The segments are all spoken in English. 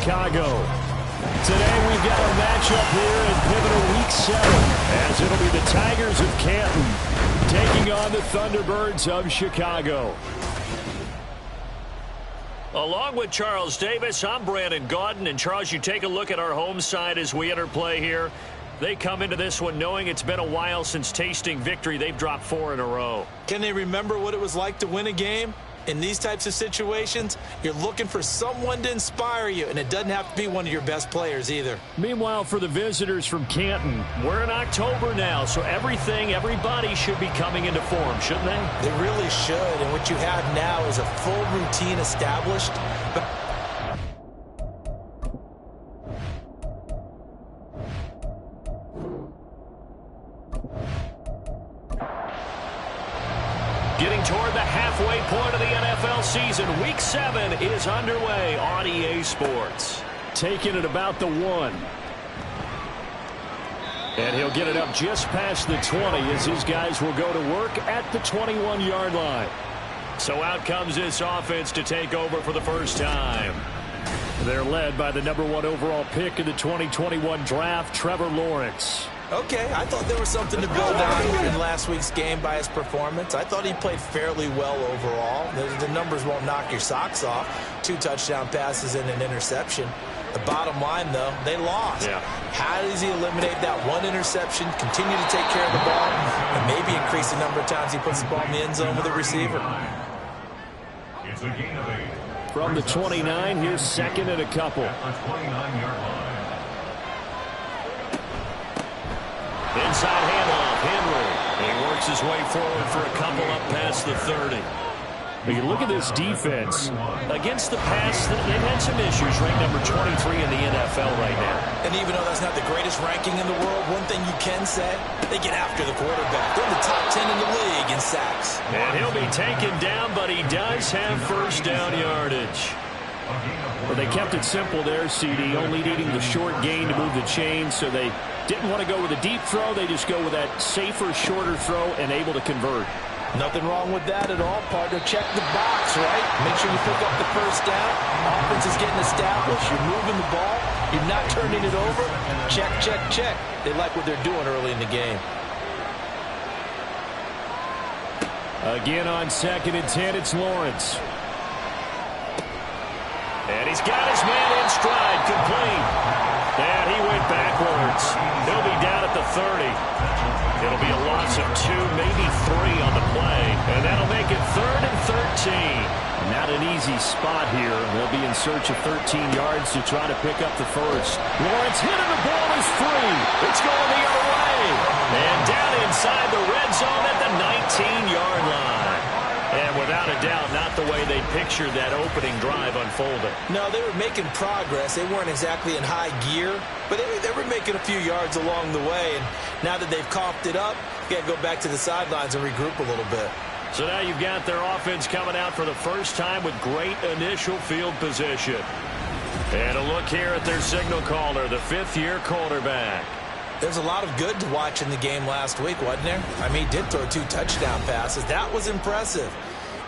Chicago. Today we've got a matchup here in pivotal Week 7, as it'll be the Tigers of Canton taking on the Thunderbirds of Chicago. Along with Charles Davis, I'm Brandon Gaudin. And Charles, you take a look at our home side as we enter play here. They come into this one knowing it's been a while since tasting victory. They've dropped 4 in a row. Can they remember what it was like to win a game? In these types of situations, you're looking for someone to inspire you, and it doesn't have to be one of your best players either. Meanwhile, for the visitors from Canton, we're in October now, so everybody should be coming into form, shouldn't they? They really should, and what you have now is a full routine established. Getting toward the halfway point of the NFL season, Week 7 is underway on EA Sports. Taking it about the 1. And he'll get it up just past the 20 as his guys will go to work at the 21-yard line. So out comes this offense to take over for the first time. They're led by the #1 overall pick in the 2021 draft, Trevor Lawrence. Okay, I thought there was something to build on in last week's game by his performance. I thought he played fairly well overall. The numbers won't knock your socks off. 2 touchdown passes and an interception. The bottom line, though, they lost. Yeah. How does he eliminate that 1 interception, continue to take care of the ball, and maybe increase the number of times he puts the ball in the end zone with a receiver? It's a gain of 8. From the 29, here's second and a couple. Inside handoff, Henry. He works his way forward for a couple up past the 30. But you look at this defense. Against the pass, they've had some issues. Ranked number 23 in the NFL right now. And even though that's not the greatest ranking in the world, one thing you can say, they get after the quarterback. They're in the top 10 in the league in sacks. And he'll be taken down, but he does have first down yardage. Well, they kept it simple there, CD, only needing the short gain to move the chains, so they didn't want to go with a deep throw. They just go with that safer, shorter throw and able to convert. Nothing wrong with that at all, partner. Check the box, right? Make sure you pick up the first down. Offense is getting established. You're moving the ball. You're not turning it over. Check, check, check. They like what they're doing early in the game. Again on 2nd and 10, it's Lawrence. And he's got his man in stride, complete. And he went backwards. He'll be down at the 30. It'll be a loss of 2, maybe 3 on the play. And that'll make it 3rd and 13. Not an easy spot here. They'll be in search of 13 yards to try to pick up the first. Lawrence hit and the ball is free. It's going the other way. And down inside the red zone at the 19-yard line. And without a doubt, not the way they pictured that opening drive unfolding. No, they were making progress. They weren't exactly in high gear, but they were making a few yards along the way. And now that they've coughed it up, you got to go back to the sidelines and regroup a little bit. So now you've got their offense coming out for the first time with great initial field position. And a look here at their signal caller, the 5th-year quarterback. There's a lot of good to watch in the game last week, wasn't there? I mean, he did throw 2 touchdown passes. That was impressive.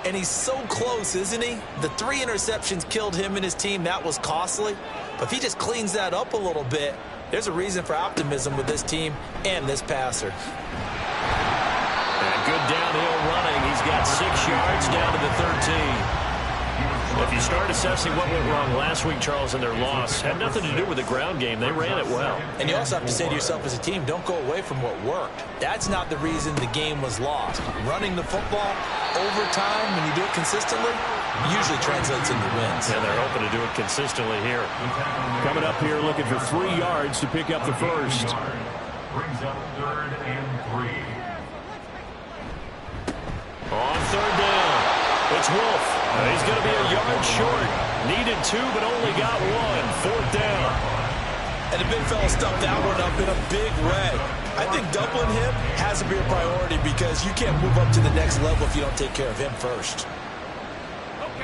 And he's so close, isn't he? The 3 interceptions killed him and his team. That was costly. But if he just cleans that up a little bit, there's a reason for optimism with this team and this passer. And good downhill running. He's got 6 yards down to the 13. If you start assessing what went wrong last week, Charles, in their loss, had nothing to do with the ground game. They ran it well. And you also have to say to yourself as a team, don't go away from what worked. That's not the reason the game was lost. Running the football over time, when you do it consistently, usually translates into wins. And they're hoping to do it consistently here. Coming up here looking for 3 yards to pick up the first. Brings up 3rd and 3. On 3rd down, it's Wolf. He's going to be a yard short. Needed 2, but only got 1. 4th down. And the big fella stuffed that one up in a big way. I think doubling him has to be a priority because you can't move up to the next level if you don't take care of him first.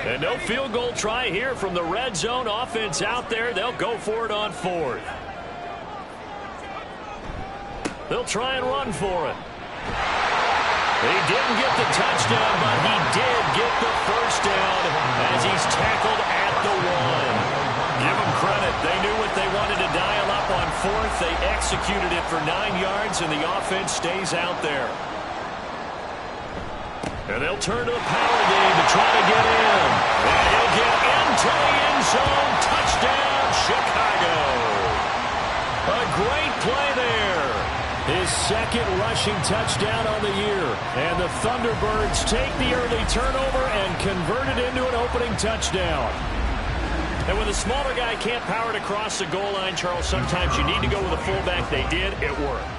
And no field goal try here from the red zone offense out there. They'll go for it on 4th. They'll try and run for it. He didn't get the touchdown, but he did get the first down as he's tackled at the 1. Give him credit. They knew what they wanted to dial up on fourth. They executed it for 9 yards, and the offense stays out there. And they'll turn to the power game to try to get in. And he'll get into the end zone. Touchdown, Chicago. A great play there. His second rushing touchdown on the year. And the Thunderbirds take the early turnover and convert it into an opening touchdown. And when the smaller guy can't power it across the goal line, Charles, sometimes you need to go with a fullback. They did. It worked.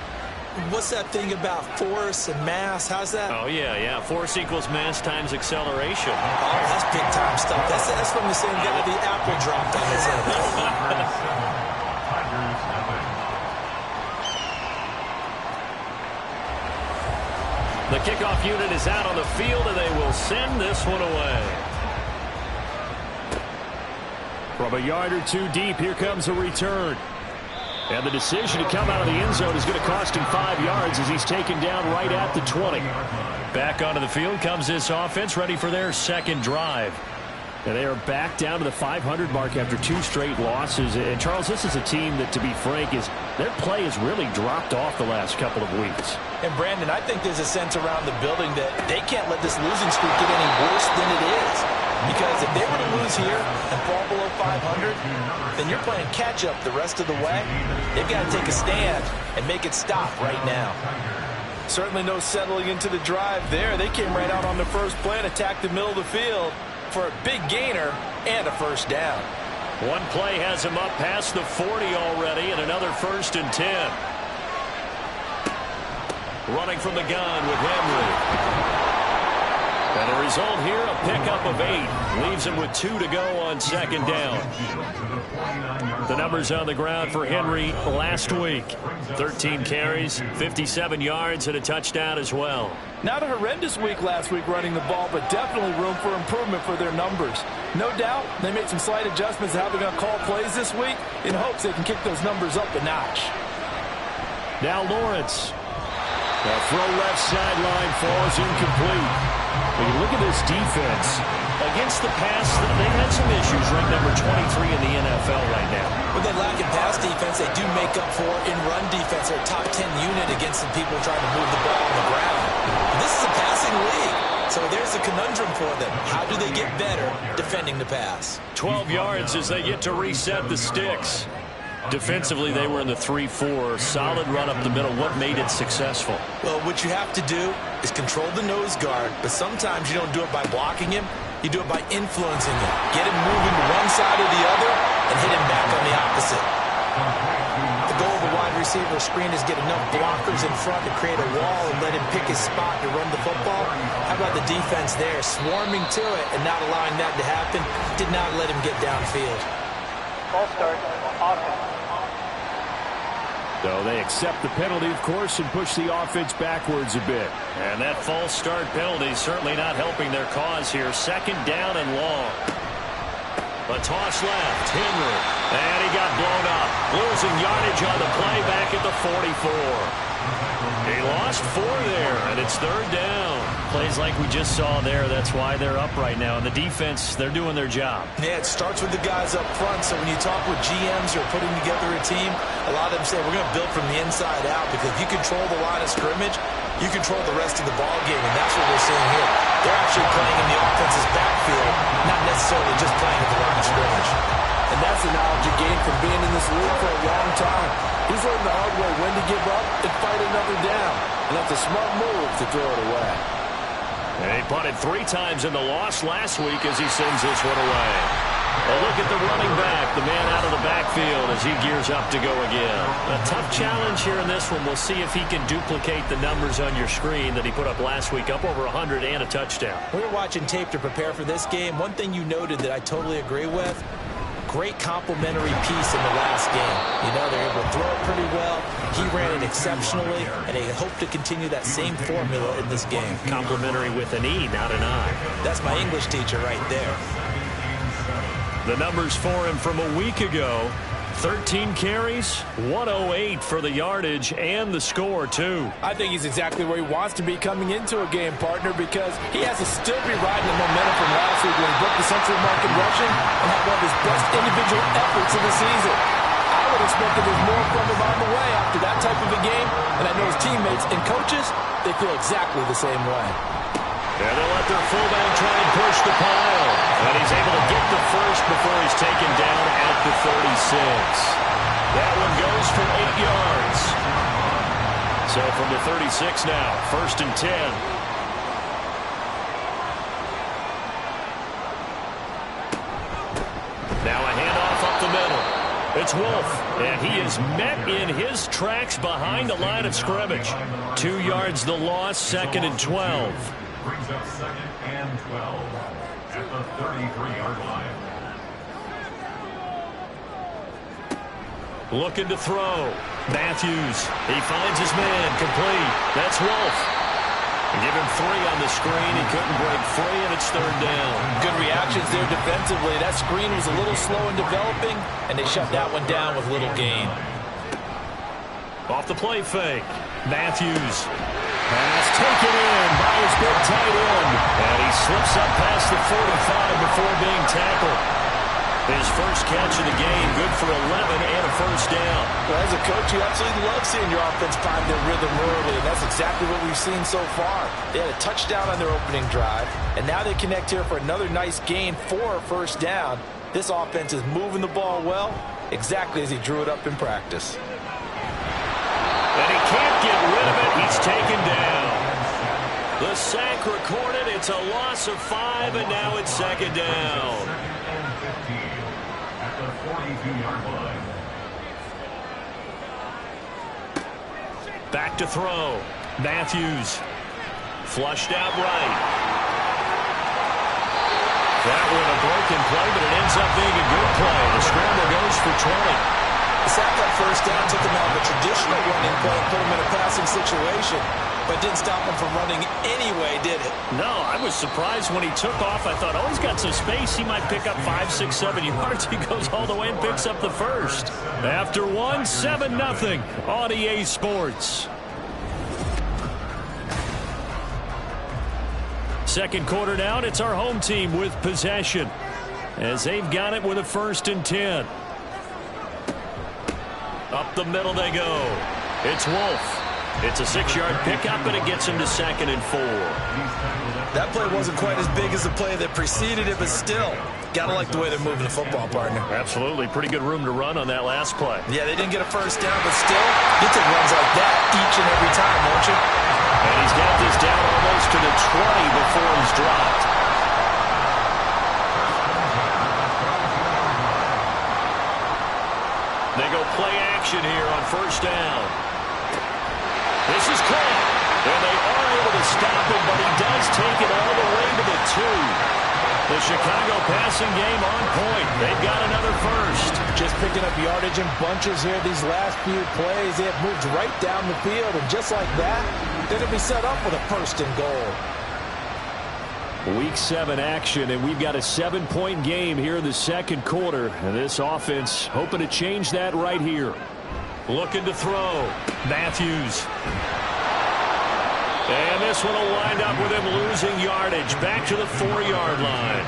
What's that thing about force and mass? How's that? Oh, yeah. Force equals mass times acceleration. Oh, that's big-time stuff. That's from the same guy the apple dropped on his head. The kickoff unit is out on the field, and they will send this one away. From a yard or two deep, here comes a return. And the decision to come out of the end zone is going to cost him 5 yards as he's taken down right at the 20. Back onto the field comes this offense, ready for their second drive. And they are back down to the 500 mark after 2 straight losses. And, Charles, this is a team that, to be frank, their play has really dropped off the last couple of weeks. And, Brandon, I think there's a sense around the building that they can't let this losing streak get any worse than it is. Because if they were to lose here and fall below 500, then you're playing catch-up the rest of the way. They've got to take a stand and make it stop right now. Certainly no settling into the drive there. They came right out on the first play and attacked the middle of the field for a big gainer and a first down. One play has him up past the 40 already, and another 1st and 10. Running from the gun with Henry. And the result here, a pickup of 8. Leaves him with 2 to go on second down. The numbers on the ground for Henry last week. 13 carries, 57 yards, and a touchdown as well. Not a horrendous week last week running the ball, but definitely room for improvement for their numbers. No doubt they made some slight adjustments to how they're going to call plays this week in hopes they can kick those numbers up a notch. Now Lawrence. The throw left sideline falls incomplete. When you look at this defense, against the pass, they've had some issues, ranked number 23 in the NFL right now. When they lack in pass defense, they do make up for in run defense. They're a top 10 unit against some people trying to move the ball on the ground. But this is a passing league, so there's a conundrum for them. How do they get better defending the pass? 12 yards as they get to reset the sticks. Defensively, they were in the 3-4. Solid run up the middle. What made it successful? Well, what you have to do is control the nose guard, but sometimes you don't do it by blocking him. You do it by influencing him. Get him moving to one side or the other and hit him back on the opposite. The goal of a wide receiver screen is get enough blockers in front to create a wall and let him pick his spot to run the football. How about the defense there, swarming to it and not allowing that to happen? Did not let him get downfield. Ball start, offense. So they accept the penalty, of course, and push the offense backwards a bit. And that false start penalty certainly not helping their cause here. Second down and long. A toss left, Henry. And he got blown up. Losing yardage on the play back at the 44. He lost 4 there, and it's third down. Plays like we just saw there, that's why they're up right now. And the defense, they're doing their job. Yeah, it starts with the guys up front. So when you talk with GMs who are putting together a team, a lot of them say we're going to build from the inside out, because if you control the line of scrimmage, you control the rest of the ball game, and that's what we're seeing here. They're actually playing in the offense's backfield, not necessarily just playing at the line of scrimmage. And that's the knowledge you gain from being in this league for a long time. He's learned the hard way when to give up and fight another down. And that's a smart move to throw it away. And he punted 3 times in the loss last week as he sends this one away. A look at the running back, the man out of the backfield as he gears up to go again. A tough challenge here in this one. We'll see if he can duplicate the numbers on your screen that he put up last week, up over 100 and a touchdown. We were watching tape to prepare for this game. One thing you noted that I totally agree with, great complimentary piece in the last game. You know, they're able to throw it pretty well. He ran it exceptionally, and they hope to continue that same formula in this game. Complimentary with an E, not an I. That's my English teacher right there. The numbers for him from a week ago: 13 carries, 108 for the yardage and the score, too. I think he's exactly where he wants to be coming into a game, partner, because he has to still be riding the momentum from last week when he broke the century mark in rushing and had one of his best individual efforts of the season. I would expect that there's more from him on the way after that type of a game, and I know his teammates and coaches, they feel exactly the same way. And they'll let their fullback try and push the pile. And he's able to get the first before he's taken down at the 36. That one goes for 8 yards. So from the 36 now, 1st and 10. Now a handoff up the middle. It's Wolf, and he is met in his tracks behind the line of scrimmage. 2 yards the loss, 2nd and 12. Brings up 2nd and 12 at the 33-yard line. Looking to throw. Matthews. He finds his man. Complete. That's Wolf. Give him 3 on the screen. He couldn't break free, and it's 3rd down. Good reactions there defensively. That screen was a little slow in developing, and they shut that one down with little gain. Off the play fake. Matthews. Pass taken in by his big tight end. And he slips up past the 45 before being tackled. His first catch of the game, good for 11 and a 1st down. Well, as a coach, you absolutely love seeing your offense find their rhythm early, and that's exactly what we've seen so far. They had a touchdown on their opening drive, and now they connect here for another nice gain for a 1st down. This offense is moving the ball well, exactly as he drew it up in practice. And he can't get rid of it. He's taken down. The sack recorded. It's a loss of 5, and now it's 2nd down. 2nd and 15 at the 42-yard line. Back to throw. Matthews. Flushed out right. That one a broken play, but it ends up being a good play. The scramble goes for 20. The sack that 1st down took him out of a traditional running play and put him in a passing situation, but didn't stop him from running anyway, did it? No, I was surprised when he took off. I thought, oh, he's got some space. He might pick up 5, 6, 7 yards. He goes all the way and picks up the first. After 1, 7-0 on EA Sports. 2nd quarter down, it's our home team with possession, as they've got it with a 1st and 10. Up the middle they go. It's Wolf. It's a 6-yard pickup, and it gets him to 2nd and 4. That play wasn't quite as big as the play that preceded it, but still, gotta like the way they're moving the football, partner. Absolutely. Pretty good room to run on that last play. Yeah, they didn't get a 1st down, but still, you take runs like that each and every time, won't you? And he's got this down almost to the 20 before he's dropped. They go play action here on 1st down. This is caught, and they are able to stop him, but he does take it all the way to the 2. The Chicago passing game on point. They've got another 1st. Just picking up yardage in bunches here these last few plays. They have moved right down the field, and just like that, they're going to be set up with a 1st and goal. Week 7 action, and we've got a 7-point game here in the 2nd quarter. And this offense hoping to change that right here. Looking to throw. Matthews. And this one will wind up with him losing yardage back to the 4-yard line.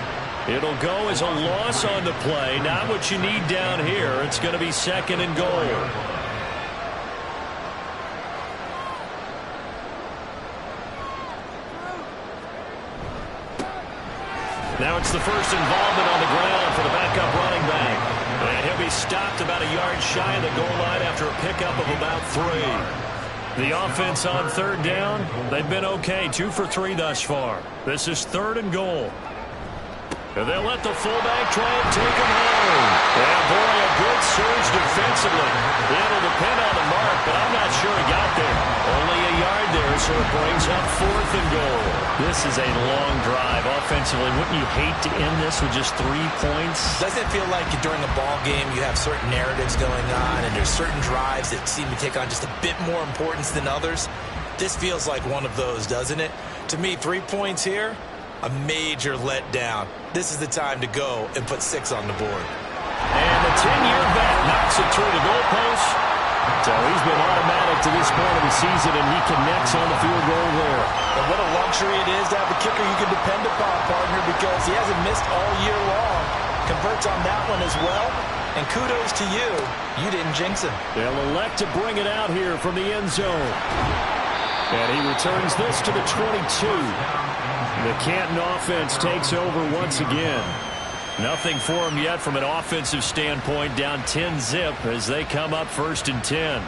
It'll go as a loss on the play. Not what you need down here. It's going to be 2nd and goal. Now it's the first involvement on the ground for the backup running back. And he'll be stopped about a yard shy of the goal line after a pickup of about 3. The offense on 3rd down, they've been okay. 2 for 3 thus far. This is 3rd and goal. And they'll let the fullback try and take him home. And boy, a good surge defensively. It'll depend on the mark, but I'm not sure he got there. Only a yard there, so it brings up 4th and goal. This is a long drive offensively. Wouldn't you hate to end this with just 3 points? Doesn't it feel like during a ball game you have certain narratives going on and there's certain drives that seem to take on just a bit more importance than others? This feels like one of those, doesn't it? To me, 3 points here, a major letdown. This is the time to go and put 6 on the board. And the 10-year vet knocks it been automatic to this point of the season, and he connects on the field goal there. And what a luxury it is to have a kicker you can depend upon, partner, because he hasn't missed all year long. Converts on that one as well. And kudos to you. You didn't jinx him. They'll elect to bring it out here from the end zone. And he returns this to the 22. The Canton offense takes over once again. Nothing for him yet from an offensive standpoint. Down 10-zip as they come up 1st and 10.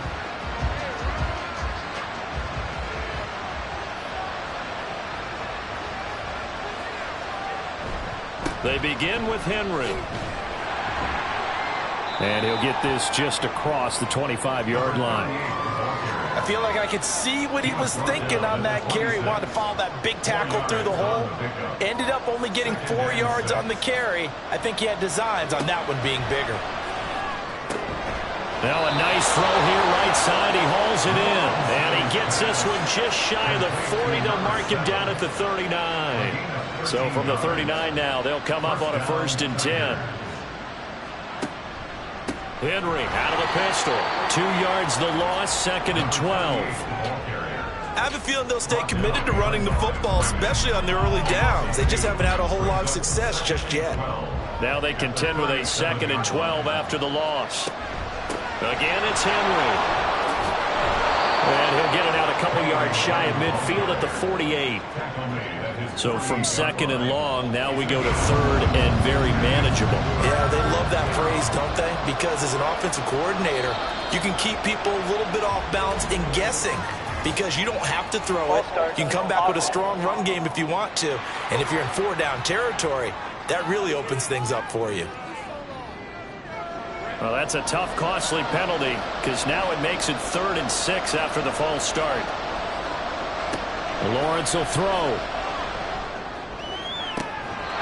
They begin with Henry. And he'll get this just across the 25-yard line. I feel like I could see what he was thinking on that carry. Wanted to follow that big tackle through the hole. Ended up only getting 4 yards on the carry. I think he had designs on that one being bigger. Now a nice throw here right side. He hauls it in. And he gets this one just shy of the 40. They'll mark him down at the 39. So from the 39 now, they'll come up on a 1st and 10. Henry out of the pistol. 2 yards the loss, 2nd and 12. I have a feeling they'll stay committed to running the football, especially on their early downs. They just haven't had a whole lot of success just yet. Now they contend with a 2nd and 12 after the loss. Again, it's Henry. And he'll get it out a couple yards shy of midfield at the 48. So from 2nd and long, now we go to 3rd and very manageable. Yeah, they love that phrase, don't they? Because as an offensive coordinator, you can keep people a little bit off balance and guessing because you don't have to throw it. You can come back with a strong run game if you want to. And if you're in 4-down territory, that really opens things up for you. Well, that's a tough, costly penalty because now it makes it 3rd and 6 after the false start. Lawrence will throw.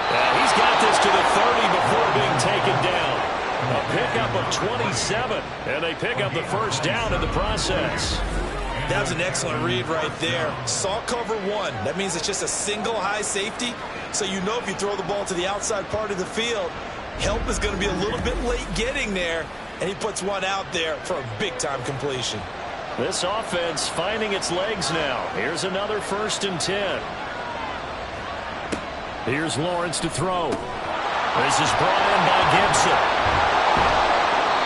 He's got this to the 30 before being taken down. A pickup of 27, and they pick up the 1st down in the process. That was an excellent read right there. Saw cover 1. That means it's just a single high safety. So you know if you throw the ball to the outside part of the field, help is going to be a little bit late getting there, and he puts one out there for a big-time completion. This offense finding its legs now. Here's another 1st and 10. Here's Lawrence to throw. This is brought in by Gibson.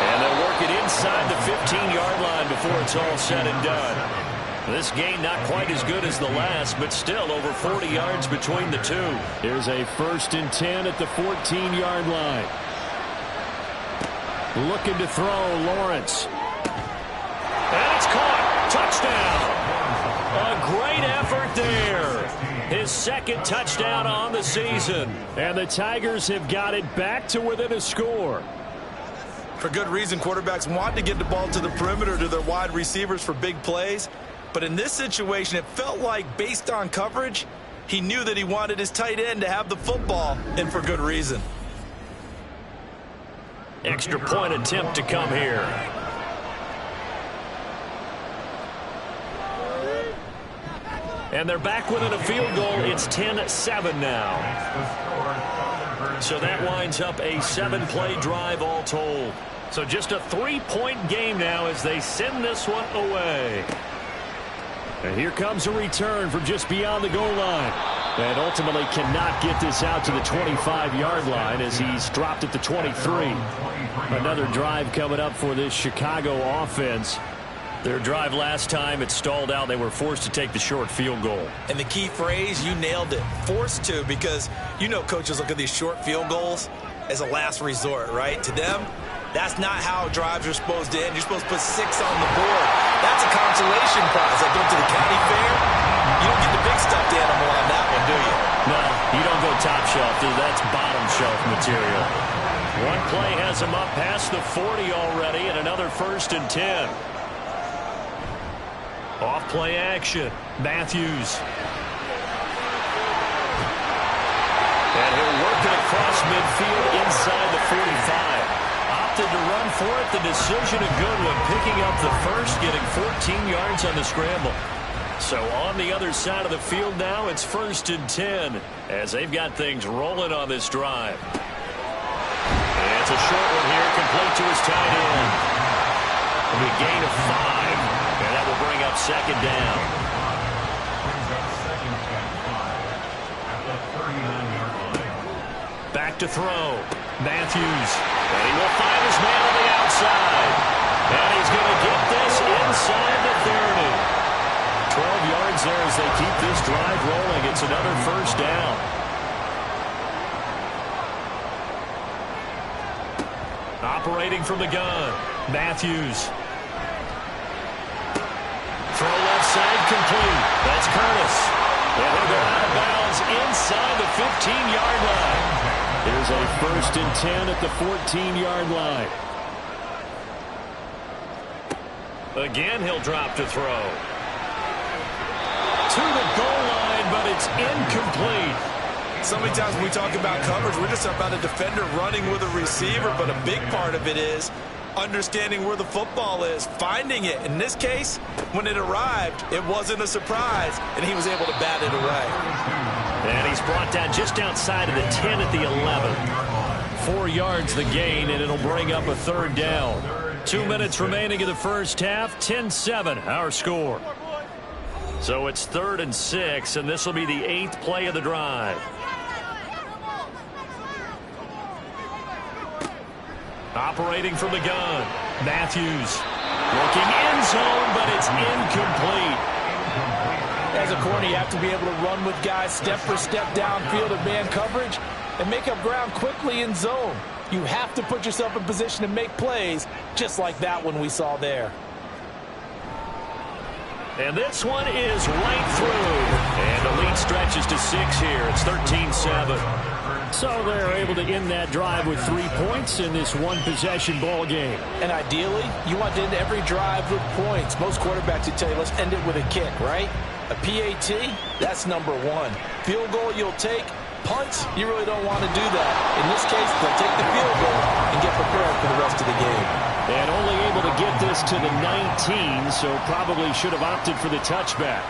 And they'll work it inside the 15-yard line before it's all said and done. This gain not quite as good as the last, but still over 40 yards between the two. Here's a 1st and 10 at the 14-yard line. Looking to throw, Lawrence. And it's caught. Touchdown. A great effort there. His 2nd touchdown on the season. And the Tigers have got it back to within a score. For good reason, quarterbacks want to get the ball to the perimeter to their wide receivers for big plays. But in this situation, it felt like, based on coverage, he knew that he wanted his tight end to have the football, and for good reason. Extra point attempt to come here. And they're back within a field goal. It's 10-7 now. So that winds up a 7-play drive all told. So just a 3-point game now as they send this one away. And here comes a return from just beyond the goal line. And ultimately cannot get this out to the 25-yard line as he's dropped at the 23. Another drive coming up for this Chicago offense. Their drive last time, it stalled out. They were forced to take the short field goal. And the key phrase, you nailed it. Forced to, because you know coaches look at these short field goals as a last resort, right? To them, that's not how drives are supposed to end. You're supposed to put 6 on the board. That's a consolation prize. Like going to the county fair, you don't get the big stuffed animal on that one, do you? No, you don't go top shelf, dude. That's bottom shelf material. One play has him up past the 40 already, and another 1st and 10. Off play action. Matthews. And he'll work it across midfield inside the 45. Opted to run for it. The decision a good one. Picking up the 1st, getting 14 yards on the scramble. So on the other side of the field now, it's 1st and 10 as they've got things rolling on this drive. And it's a short one here, complete to his tight end. A gain of 5. up second down. Back to throw. Matthews. And he will find his man on the outside. And he's going to get this inside the 30. 12 yards there as they keep this drive rolling. It's another first down. Operating from the gun. Matthews. Throw left side complete. That's Curtis. And he'll go out of bounds inside the 15-yard line. Here's a 1st and 10 at the 14-yard line. Again, he'll drop to throw. To the goal line, but it's incomplete. So many times when we talk about coverage, we're just about a defender running with a receiver, but a big part of it is understanding where the football is, finding it. In this case, when it arrived, it wasn't a surprise, and he was able to bat it away. And he's brought down just outside of the 10 at the 11. 4 yards the gain, and it'll bring up a 3rd down. 2 minutes remaining in the first half, 10-7 our score. So it's 3rd and 6, and this will be the 8th play of the drive. Operating from the gun. Matthews looking end zone, but it's incomplete. As a corner, you have to be able to run with guys step for step downfield of man coverage and make up ground quickly in zone. You have to put yourself in position to make plays, just like that one we saw there. And this one is right through. And the lead stretches to 6 here. It's 13-7. So they're able to end that drive with 3 points in this one-possession ball game. And ideally, you want to end every drive with points. Most quarterbacks would tell you, let's end it with a kick, right? A PAT, that's number 1. Field goal you'll take. Punts, you really don't want to do that. In this case, they'll take the field goal and get prepared for the rest of the game. And only able to get this to the 19, so probably should have opted for the touchback.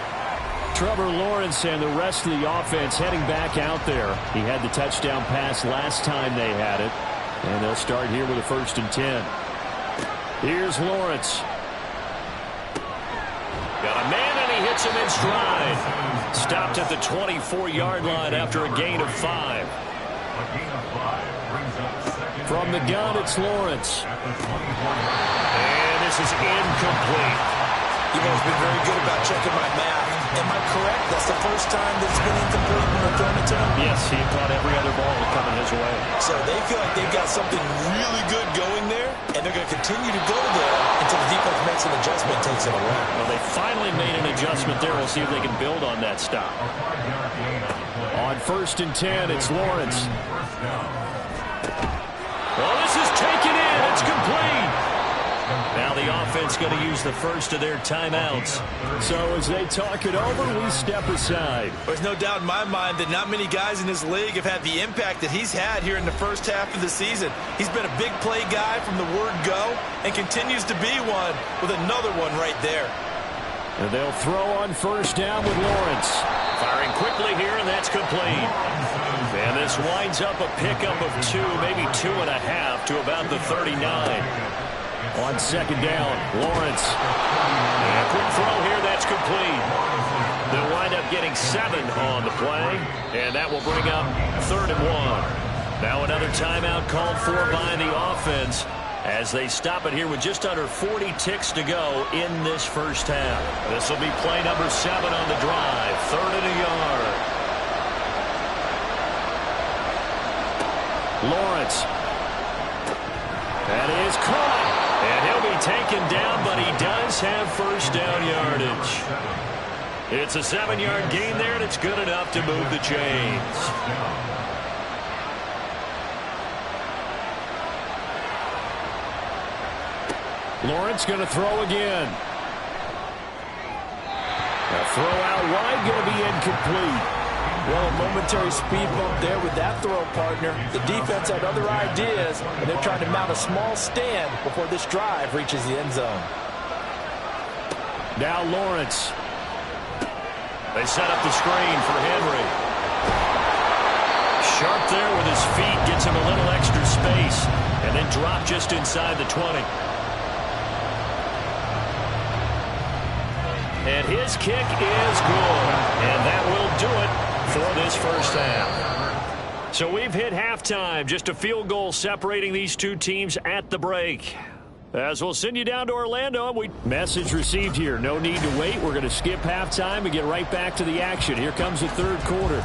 Trevor Lawrence and the rest of the offense heading back out there. He had the touchdown pass last time they had it. And they'll start here with a 1st and 10. Here's Lawrence. Got a man, and he hits him in stride. Stopped at the 24-yard line after a gain of 5. From the gun, it's Lawrence. And this is incomplete. You've always been very good about checking my math. Am I correct? That's the first time that it's been incomplete when they're throwing it to him? Yes, he caught every other ball coming his way. So they feel like they've got something really good going there, and they're going to continue to go there until the defense makes an adjustment and takes it away. Well, they finally made an adjustment there. We'll see if they can build on that stop. On 1st and 10, it's Lawrence. Well, this is taken in. It's complete. Now the offense going to use the first of their timeouts. So as they talk it over, we step aside. There's no doubt in my mind that not many guys in this league have had the impact that he's had here in the first half of the season. He's been a big play guy from the word go and continues to be one with another one right there. And they'll throw on 1st down with Lawrence. Firing quickly here, and that's complete. And this winds up a pickup of 2, maybe 2.5 to about the 39. On 2nd down, Lawrence. And a quick throw here, that's complete. They'll wind up getting 7 on the play, and that will bring up 3rd and 1. Now another timeout called for by the offense as they stop it here with just under 40 ticks to go in this first half. This will be play number 7 on the drive, 3rd and a yard. Lawrence. That is caught. And he'll be taken down, but he does have 1st down yardage. It's a 7-yard gain there, and it's good enough to move the chains. Lawrence going to throw again. A throw out wide going to be incomplete. Well, a momentary speed bump there with that throw, partner. The defense had other ideas, and they're trying to mount a small stand before this drive reaches the end zone. Now Lawrence. They set up the screen for Henry. Sharp there with his feet, gets him a little extra space, and then drop just inside the 20. And his kick is good. And that will do it for this first half. So we've hit halftime. Just a field goal separating these two teams at the break. As we'll send you down to Orlando. Message received here. No need to wait. We're going to skip halftime and get right back to the action. Here comes the third quarter.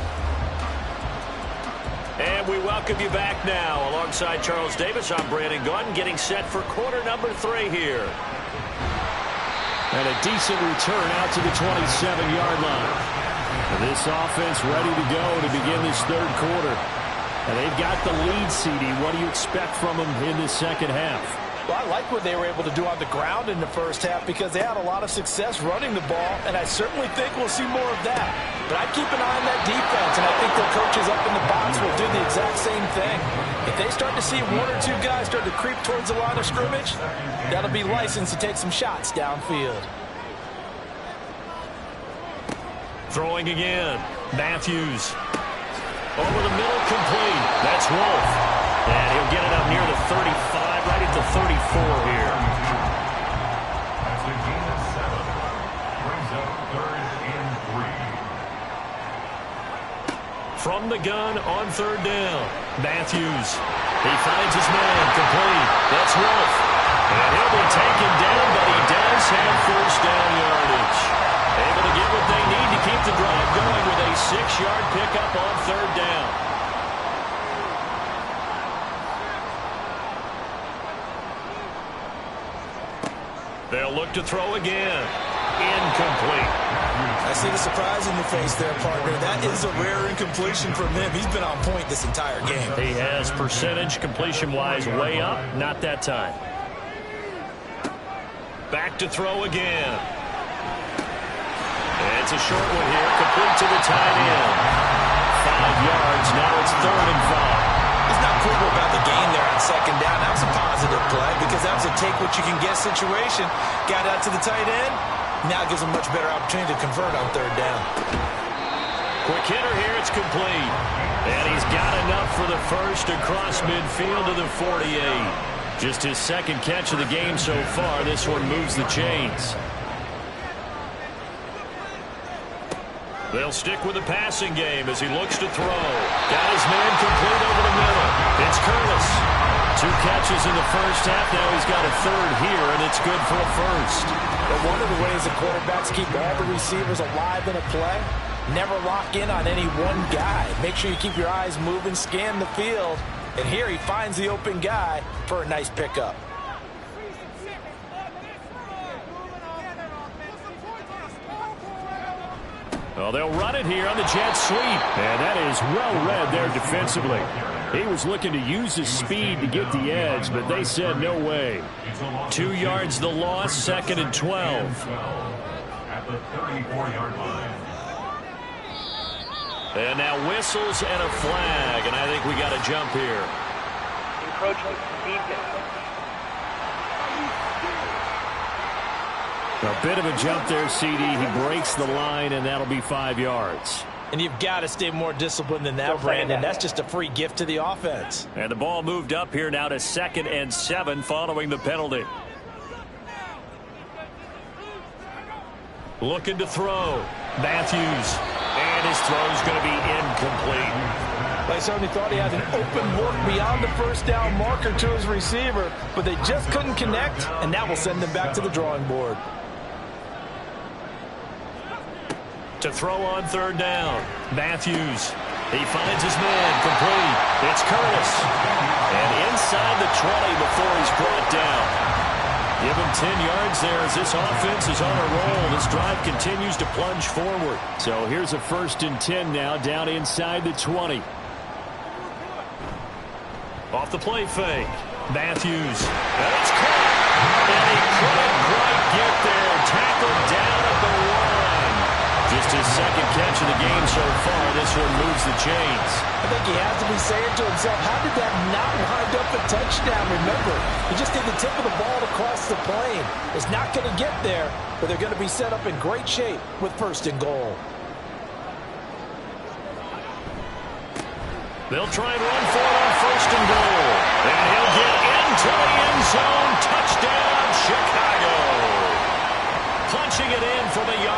And we welcome you back now. Alongside Charles Davis, I'm Brandon Gaudin, getting set for quarter number 3 here. And a decent return out to the 27-yard line. And this offense ready to go to begin this third quarter. And they've got the lead, CD. What do you expect from them in this second half? Well, I like what they were able to do on the ground in the first half because they had a lot of success running the ball, and I certainly think we'll see more of that. But I'd keep an eye on that defense, and I think their coaches up in the box will do the exact same thing. If they start to see 1 or 2 guys start to creep towards the line of scrimmage, that'll be licensed to take some shots downfield. Throwing again. Matthews. Over the middle, complete. That's Wolf. And he'll get it up near the 35, right at the 34 here. That's a gain of 7. Brings up 3rd and 3. From the gun on 3rd down. Matthews. He finds his man, complete. That's Wolf. And he'll be taken down, but he does have first down yardage. Able to get what they need to keep the drive going with a 6-yard pickup on 3rd down. They'll look to throw again. Incomplete. I see the surprise in your face there, partner. That is a rare incompletion from him. He's been on point this entire game. He has percentage completion-wise way up. Not that time. Back to throw again. And it's a short one here. Complete to the tight end. 5 yards. Now it's 3rd and 5. He's not quibble about the gain there on 2nd down. That was a positive play because that was a take-what-you-can-get situation. Got out to the tight end. Now it gives him a much better opportunity to convert on 3rd down. Quick hitter here. It's complete. And he's got enough for the first across midfield to the 48. Just his 2nd catch of the game so far. This one moves the chains. They'll stick with the passing game as he looks to throw. Got his man complete over the middle. It's Curtis. 2 catches in the first half. Now he's got a 3rd here, and it's good for a first. But one of the ways the quarterbacks keep all the receivers alive in a play, never lock in on any one guy. Make sure you keep your eyes moving, scan the field. And here he finds the open guy for a nice pickup. Well, they'll run it here on the jet sweep. And that is well read there defensively. He was looking to use his speed to get the edge, but they said no way. 2 yards the loss, 2nd and 12. At the 34-yard line. And now whistles and a flag, and I think we got a jump here. Encroachment defense. A bit of a jump there, CD. He breaks the line, and that'll be 5 yards. And you've got to stay more disciplined than that, Brandon. That's just a free gift to the offense. And the ball moved up here now to 2nd and 7 following the penalty. Looking to throw. Matthews. And his throw's going to be incomplete. I certainly thought he had an open look beyond the first down marker to his receiver, but they just couldn't connect, and that will send them back to the drawing board. To throw on 3rd down. Matthews. He finds his man. Complete. It's Curtis. And inside the 20 before he's brought down. Give him 10 yards there as this offense is on a roll. This drive continues to plunge forward. So here's a 1st and 10 now down inside the 20. Off the play fake. Matthews. And it's caught. And he couldn't quite get there. Tackled down at the 1. Just his 2nd catch of the game so far. This one moves the chains. I think he has to be saying to himself, how did that not wind up a touchdown? Remember, he just did the tip of the ball to cross the plane. It's not going to get there, but they're going to be set up in great shape with 1st and goal. They'll try and run for it on 1st and goal. And he'll get into the end zone. Touchdown, Chicago. Punching it in from a yard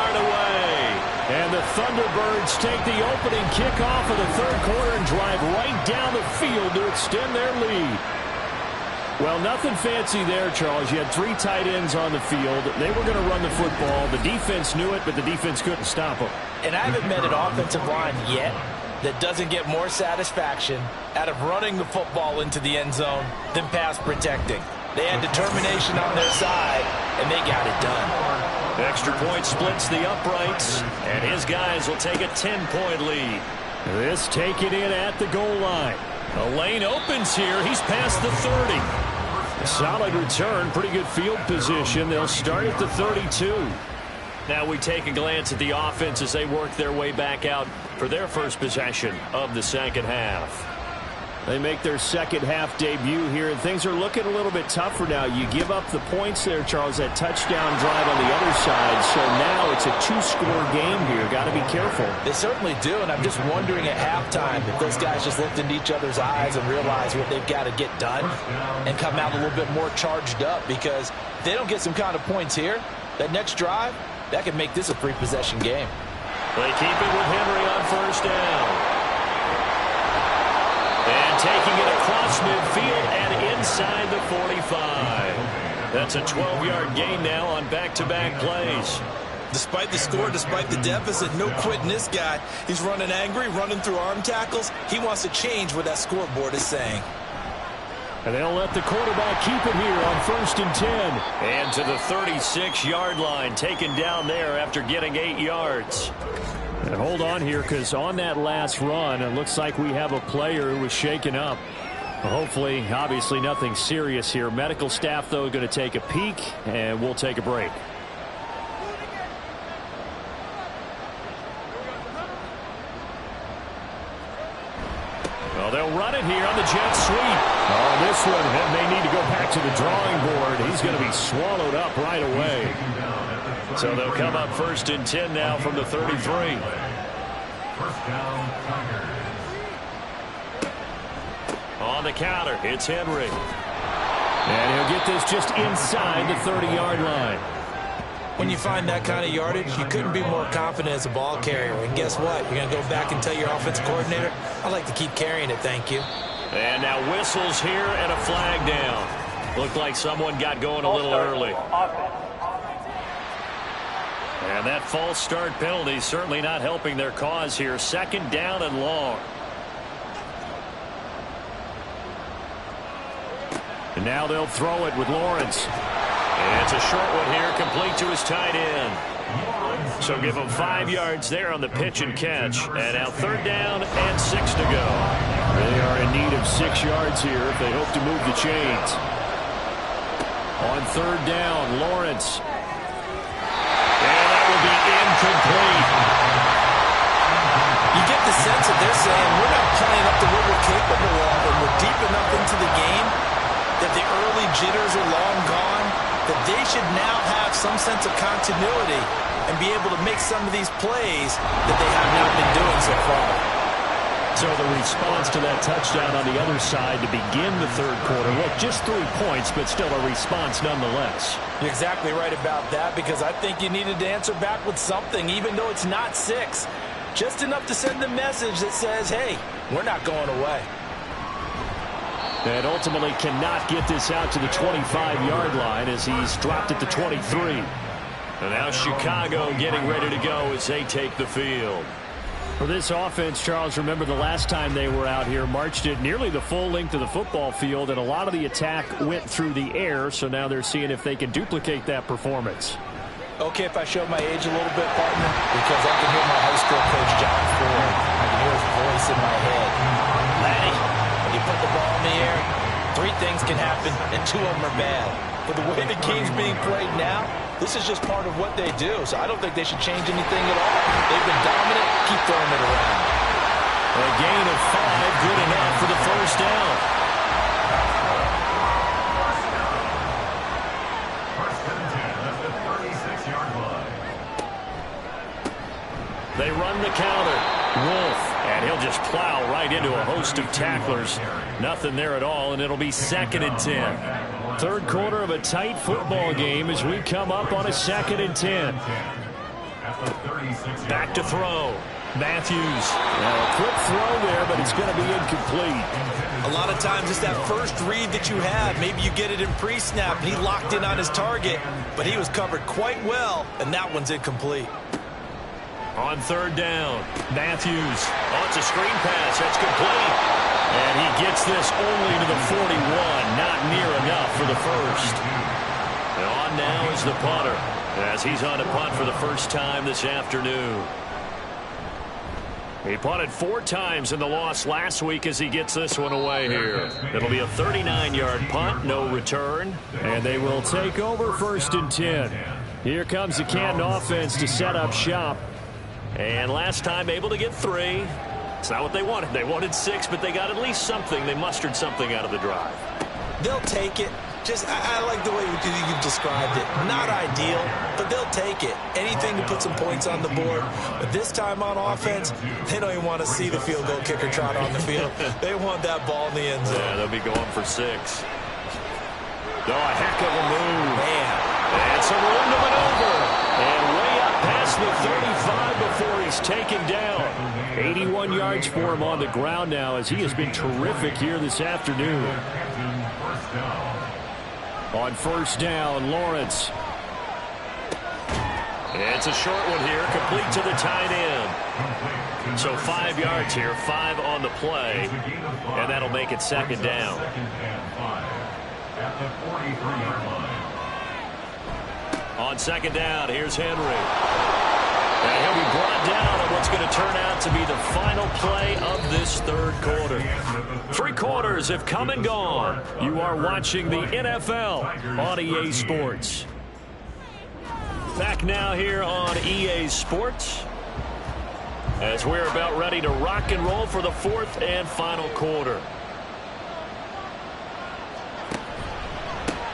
Thunderbirds take the opening kickoff of the third quarter and drive right down the field to extend their lead. Well, nothing fancy there, Charles. You had 3 tight ends on the field. They were going to run the football. The defense knew it, but the defense couldn't stop them. And I haven't met an offensive line yet that doesn't get more satisfaction out of running the football into the end zone than pass protecting. They had determination on their side, and they got it done. Extra point splits the uprights, and his guys will take a 10-point lead. This taken in at the goal line. A lane opens here. He's past the 30. A solid return, pretty good field position. They'll start at the 32. Now we take a glance at the offense as they work their way back out for their first possession of the second half. They make their second half debut here, and things are looking a little bit tougher now. You give up the points there, Charles, that touchdown drive on the other side. So now it's a 2-score game here. Got to be careful. They certainly do, and I'm just wondering at halftime if those guys just looked into each other's eyes and realized what they've got to get done and come out a little bit more charged up, because if they don't get some kind of points here, that next drive, that could make this a 3-possession game. They keep it with Henry on first down. And taking it across midfield and inside the 45. That's a 12-yard gain now on back-to-back plays. Despite the score, despite the deficit, no quitting this guy. He's running angry, running through arm tackles. He wants to change what that scoreboard is saying. And they'll let the quarterback keep it here on 1st and 10. And to the 36-yard line, taken down there after getting 8 yards. And hold on here, because on that last run, it looks like we have a player who was shaken up. Hopefully, obviously nothing serious here. Medical staff, though, going to take a peek, and we'll take a break. Well, they'll run it here on the jet sweep. Oh, this one may need to go back to the drawing board. He's going to be swallowed up right away. So they'll come up 1st and 10 now from the 33. First down, Tigers. On the counter, it's Henry. And he'll get this just inside the 30-yard line. When you find that kind of yardage, you couldn't be more confident as a ball carrier. And guess what? You're going to go back and tell your offensive coordinator, I'd like to keep carrying it, thank you. And now whistles here and a flag down. Looked like someone got going a little early. And that false start penalty certainly not helping their cause here. 2nd down and long. And now they'll throw it with Lawrence. And it's a short one here, complete to his tight end. So give him 5 yards there on the pitch and catch. And now 3rd down and 6 to go. They are in need of 6 yards here if they hope to move the chains. On 3rd down, Lawrence. Incomplete. You get the sense that they're saying we're not playing up to what we're capable of, and we're deep enough into the game that the early jitters are long gone, that they should now have some sense of continuity and be able to make some of these plays that they have not been doing so far. So the response to that touchdown on the other side to begin the 3rd quarter, look, just 3 points, but still a response nonetheless. You're exactly right about that, because I think you needed to answer back with something, even though it's not 6. Just enough to send a message that says, hey, we're not going away. And ultimately cannot get this out to the 25-yard line as he's dropped at the 23. And now Chicago getting ready to go as they take the field. For this offense, Charles, remember the last time they were out here, marched it nearly the full length of the football field, and a lot of the attack went through the air, so now they're seeing if they can duplicate that performance. Okay, if I show my age a little bit, partner, because I can hear my high school coach, John Ford. I can hear his voice in my head. Laddie, when you put the ball in the air, 3 things can happen, and 2 of them are bad. But the way the game's being played now, this is just part of what they do, so I don't think they should change anything at all. They've been dominant. Keep throwing it around. A gain of 5, good enough for the 1st down. First and 10 at the 36-yard line. They run the counter. Wolf, and he'll just plow right into a host of tacklers. Nothing there at all, and it'll be 2nd and 10. 3rd quarter of a tight football game as we come up on a 2nd and 10. at the 36. Back to throw. Matthews. A quick throw there, but it's going to be incomplete. A lot of times it's that first read that you have. Maybe you get it in pre-snap, and he locked in on his target, but he was covered quite well, and that one's incomplete. On third down, Matthews. Oh, it's a screen pass. That's complete. And he gets this only to the 41. Not near enough for the first. And on now is the punter, as he's on a punt for the first time this afternoon. He punted 4 times in the loss last week as he gets this one away here. It'll be a 39-yard punt, no return. And they will take over 1st and 10. Here comes the Canton offense to set up shop. And last time able to get 3. It's not what they wanted. They wanted 6, but they got at least something. They mustered something out of the drive. They'll take it. I like the way you described it. Not ideal, but they'll take it. Anything to put some points on the board. But this time on offense, they don't even want to see the field goal kicker trot on the field. They want that ball in the end zone. Yeah, they'll be going for 6. Oh, a heck of a move. Man. And some room to maneuver. And way up past the 35 before he's taken down. 81 yards for him on the ground now, as he has been terrific here this afternoon. On 1st down, Lawrence. It's a short one here, complete to the tight end. So 5 yards here, 5 on the play, and that'll make it 2nd down. At the 43-yard line. On 2nd down, here's Henry. And he'll be brought down on what's going to turn out to be the final play of this 3rd quarter. 3 quarters have come and gone. You are watching the NFL on EA Sports. Back now here on EA Sports, as we're about ready to rock and roll for the 4th and final quarter.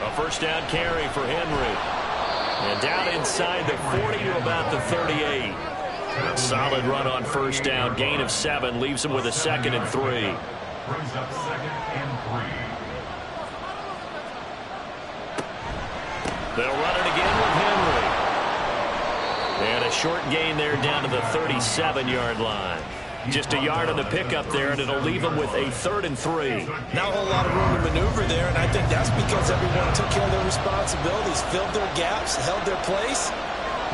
A 1st down carry for Henry. And down inside the 40 to about the 38. A solid run on 1st down. Gain of 7 leaves him with a 2nd and 3. Brings up 2nd and 3. They'll run it again with Henry. And a short gain there down to the 37-yard line. Just a yard on the pickup there, and it'll leave him with a 3rd and 3. Not a whole lot of room to maneuver there, and I think that's because everyone took care of their responsibilities, filled their gaps, held their place.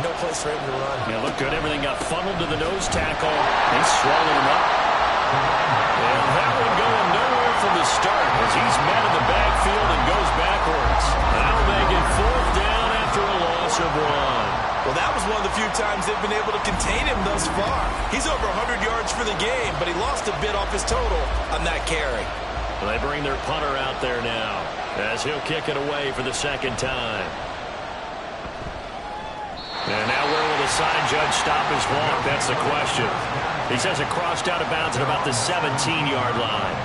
No place for him to run. Yeah, look good. Everything got funneled to the nose tackle. They swallowed him up. And that one going nowhere from the start as he's met in the backfield and goes backwards. That'll make it 4th down after a loss of 1. Well, that was one of the few times they've been able to contain him thus far. He's over 100 yards for the game, but he lost a bit off his total on that carry. Well, they bring their punter out there now as he'll kick it away for the 2nd time. And now where will the side judge stop his walk? That's the question. He says it crossed out of bounds at about the 17-yard line.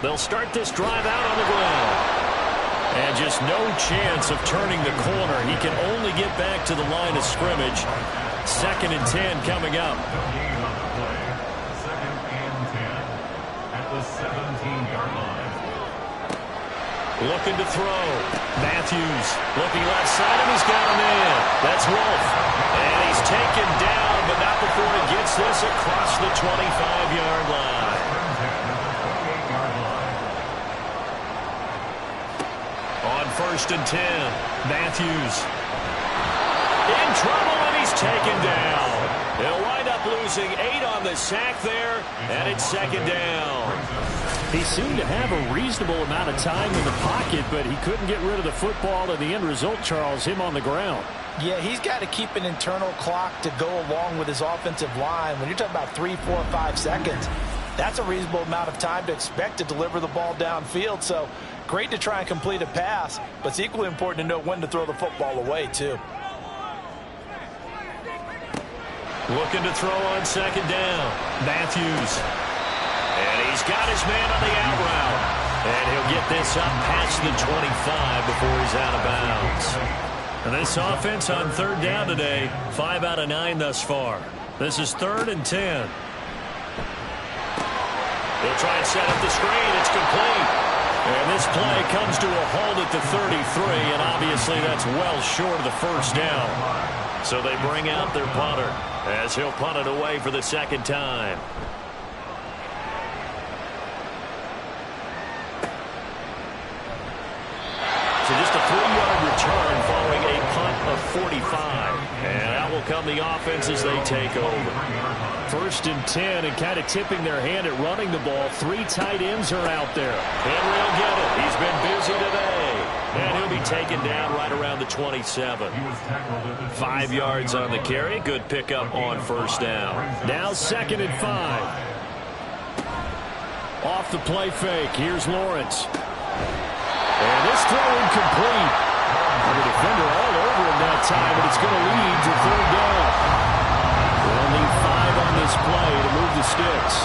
They'll start this drive out on the ground. And just no chance of turning the corner. He can only get back to the line of scrimmage. 2nd and 10 coming up. 2nd and 10 at the 17-yard line. Looking to throw. Matthews looking left side, and he's got him in. That's Wolf. And he's taken down, but not before he gets this across the 25-yard line. On 1st and 10, Matthews in trouble, and he's taken down. He'll wind up losing 8 on the sack there, and it's 2nd down. He seemed to have a reasonable amount of time in the pocket, but he couldn't get rid of the football, and the end result, Charles, him on the ground. Yeah, he's got to keep an internal clock to go along with his offensive line. When you're talking about 3, 4, 5 seconds, that's a reasonable amount of time to expect to deliver the ball downfield. So great to try and complete a pass, but it's equally important to know when to throw the football away, too. Looking to throw on 2nd down. Matthews. And he's got his man on the out route. And he'll get this up past the 25 before he's out of bounds. And this offense on 3rd down today, 5 out of 9 thus far. This is 3rd and 10. He'll try and set up the screen. It's complete. And this play comes to a halt at the 33, and obviously that's well short of the first down. So they bring out their punter as he'll punt it away for the second time. So just a 3-yard return following a punt of 45. And out will come the offense as they take over. 1st and 10, and kind of tipping their hand at running the ball. 3 tight ends are out there. Henry will get it. He's been busy today. And he'll be taken down right around the 27. 5 yards on the carry. Good pickup on first down. Now 2nd and 5. Off the play fake. Here's Lawrence. And this throw incomplete. And the defender all over him that time, but it's going to lead to 3rd down. They'll need 5 on this play to move the sticks.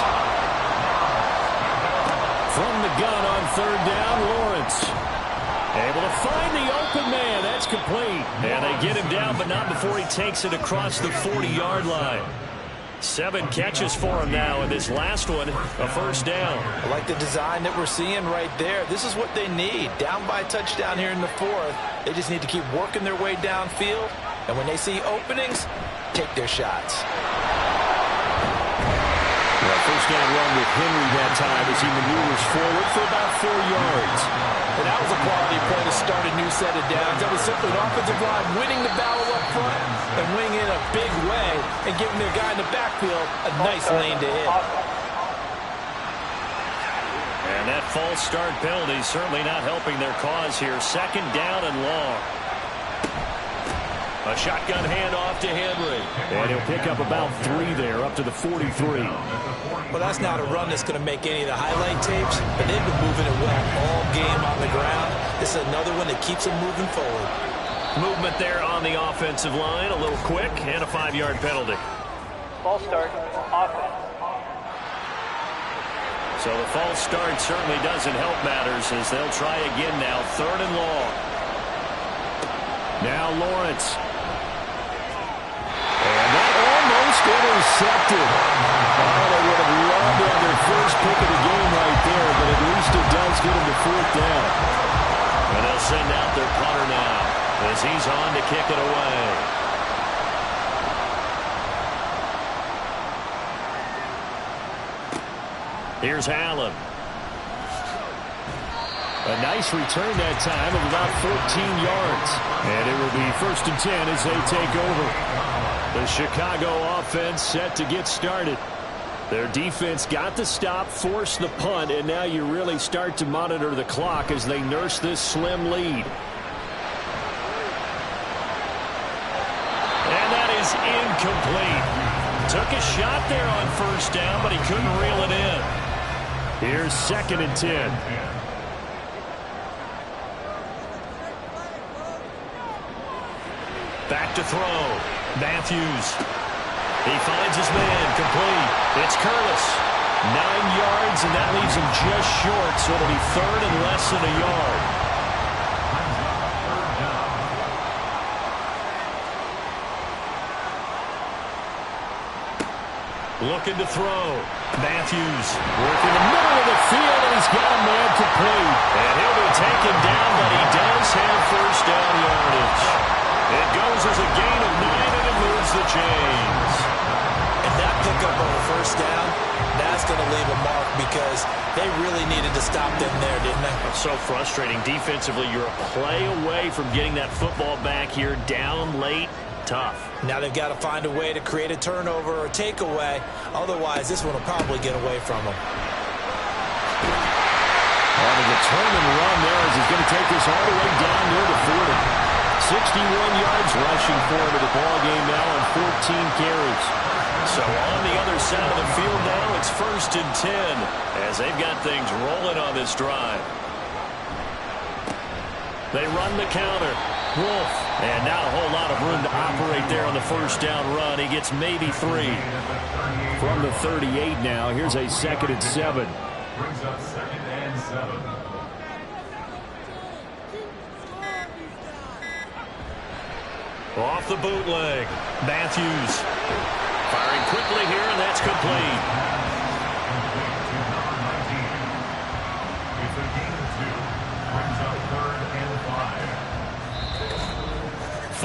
From the gun on 3rd down, Lawrence. Able to find the open man. That's complete. And they get him down, but not before he takes it across the 40-yard line. 7 catches for him now, and this last one, a first down. I like the design that we're seeing right there. This is what they need. Down by a touchdown here in the 4th. They just need to keep working their way downfield, and when they see openings, take their shots. First down run with Henry that time as he maneuvers forward for about 4 yards. And that was a quality play to start a new set of downs. That was simply an offensive line winning the battle up front and winning in a big way and giving their guy in the backfield a nice lane to hit. And that false start penalty certainly not helping their cause here. 2nd down and long. A shotgun handoff to Henry. And he'll pick up about 3 there, up to the 43. Well, that's not a run that's going to make any of the highlight tapes, but they've been moving it well all game on the ground. This is another one that keeps them moving forward. Movement there on the offensive line, a little quick, and a 5-yard penalty. False start, offense. So the false start certainly doesn't help matters as they'll try again now, 3rd and long. Now Lawrence. And that almost intercepted. Oh, they would have loved to have their first pick of the game right there, but at least it does get them to 4th down. And they'll send out their punter now as he's on to kick it away. Here's Allen. A nice return that time of about 14 yards. And it will be 1st and 10 as they take over. The Chicago offense set to get started. Their defense got the stop, forced the punt, and now you really start to monitor the clock as they nurse this slim lead. And that is incomplete. Took a shot there on first down, but he couldn't reel it in. Here's 2nd and 10. Back to throw. Matthews. He finds his man. Complete. It's Curtis. 9 yards, and that leaves him just short, so it'll be 3rd and less than a yard. Looking to throw. Matthews working the middle of the field, and he's got a man complete. And he'll be taken down, but he does have first down yardage. It goes as a gain of 9, and it moves the chains. And that pickup on the first down, that's going to leave a mark because they really needed to stop them there, didn't they? It's so frustrating. Defensively, you're a play away from getting that football back here down late. Tough. Now they've got to find a way to create a turnover or a takeaway. Otherwise, this one will probably get away from them. On the return and run there as he's going to take this all the way down near the 40. 61 yards rushing forward to the ball game now on 14 carries. So on the other side of the field now, it's 1st and 10 as they've got things rolling on this drive. They run the counter. Wolf. And not a whole lot of room to operate there on the first down run. He gets maybe 3. From the 38 now, here's a 2nd and 7. Brings up 2nd and 7. Off the bootleg. Matthews. Firing quickly here, and that's complete. It's a gain of 2.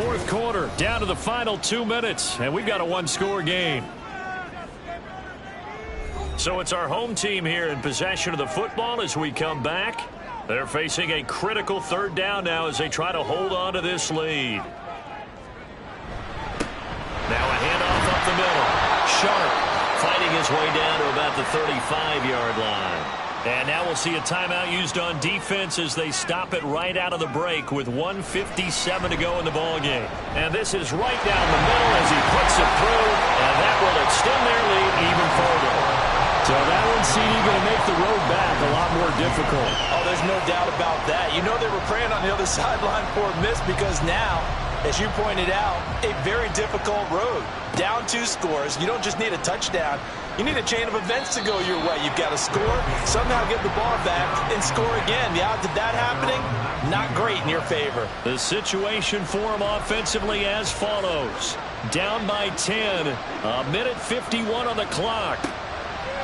fourth quarter, down to the final 2 minutes, and we've got a one-score game. So it's our home team here in possession of the football as we come back. They're facing a critical third down now as they try to hold on to this lead. Now a handoff up the middle. Sharp fighting his way down to about the 35-yard line. And now we'll see a timeout used on defense as they stop it right out of the break with 1:57 to go in the ballgame. And this is right down the middle as he puts it through, and that will extend their lead even further. So that one's going to make the road back a lot more difficult. Oh, there's no doubt about that. You know they were praying on the other sideline for a miss because now, as you pointed out, a very difficult road. Down 2 scores. You don't just need a touchdown. You need a chain of events to go your way. You've got to score, somehow get the ball back, and score again. The odds of that happening, not great in your favor. The situation for them offensively as follows. Down by 10, a minute 51 on the clock.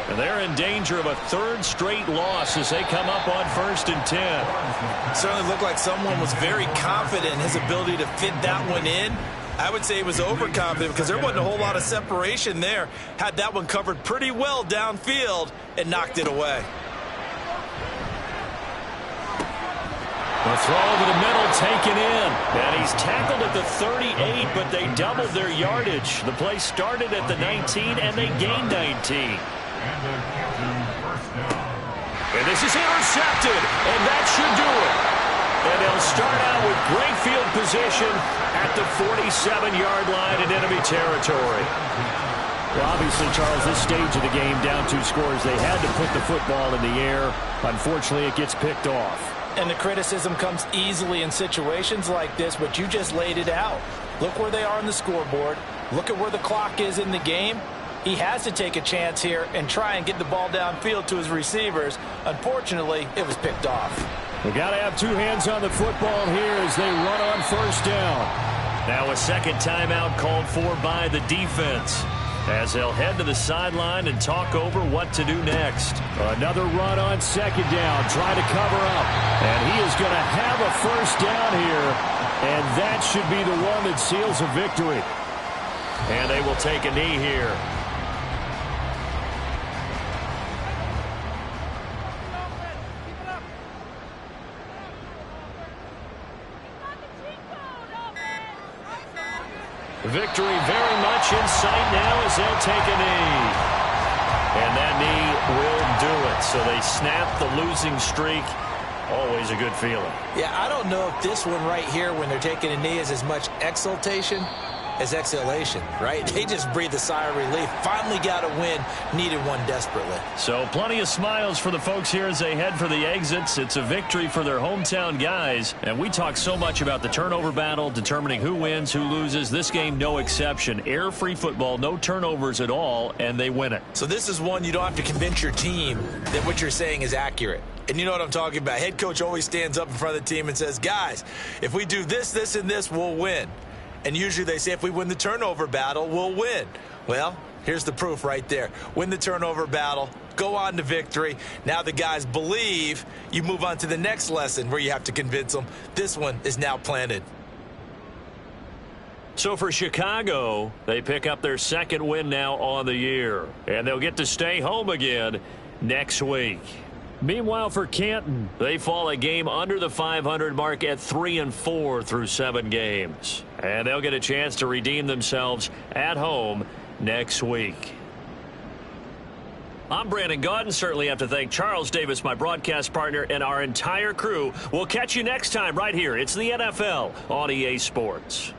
And they're in danger of a third straight loss as they come up on 1st and 10. Certainly looked like someone was very confident in his ability to fit that one in. I would say he was overconfident because there wasn't a whole lot of separation there. Had that one covered pretty well downfield and knocked it away. The throw over the middle taken in. And he's tackled at the 38, but they doubled their yardage. The play started at the 19, and they gained 19. And this is intercepted, and that should do it. And they'll start out with great field position at the 47-yard line in enemy territory. Well, obviously, Charles, this stage of the game, down 2 scores, they had to put the football in the air. Unfortunately, it gets picked off. And the criticism comes easily in situations like this, but you just laid it out. Look where they are on the scoreboard. Look at where the clock is in the game. He has to take a chance here and try and get the ball downfield to his receivers. Unfortunately, it was picked off. We got to have 2 hands on the football here as they run on 1st down. Now a second timeout called for by the defense as they'll head to the sideline and talk over what to do next. Another run on 2nd down, try to cover up. And he is going to have a 1st down here, and that should be the one that seals a victory. And they will take a knee here. Victory very much in sight now as they'll take a knee. And that knee will do it. So they snap the losing streak. Always a good feeling. Yeah, I don't know if this one right here when they're taking a knee is as much exultation as exhalation, right? They just breathe a sigh of relief. Finally got a win. Needed one desperately. So plenty of smiles for the folks here as they head for the exits. It's a victory for their hometown guys. And we talk so much about the turnover battle, determining who wins, who loses. This game, no exception. Air-free football, no turnovers at all, and they win it. So this is one you don't have to convince your team that what you're saying is accurate. And you know what I'm talking about. Head coach always stands up in front of the team and says, guys, if we do this, this, and this, we'll win. And usually they say if we win the turnover battle, we'll win. Well, here's the proof right there. Win the turnover battle, go on to victory. Now the guys believe. You move on to the next lesson where you have to convince them. This one is now planted. So for Chicago, they pick up their 2nd win now on the year. And they'll get to stay home again next week. Meanwhile, for Canton, they fall a game under the 500 mark at 3-4 through 7 games. And they'll get a chance to redeem themselves at home next week. I'm Brandon Gaudin. Certainly have to thank Charles Davis, my broadcast partner, and our entire crew. We'll catch you next time right here. It's the NFL on EA Sports.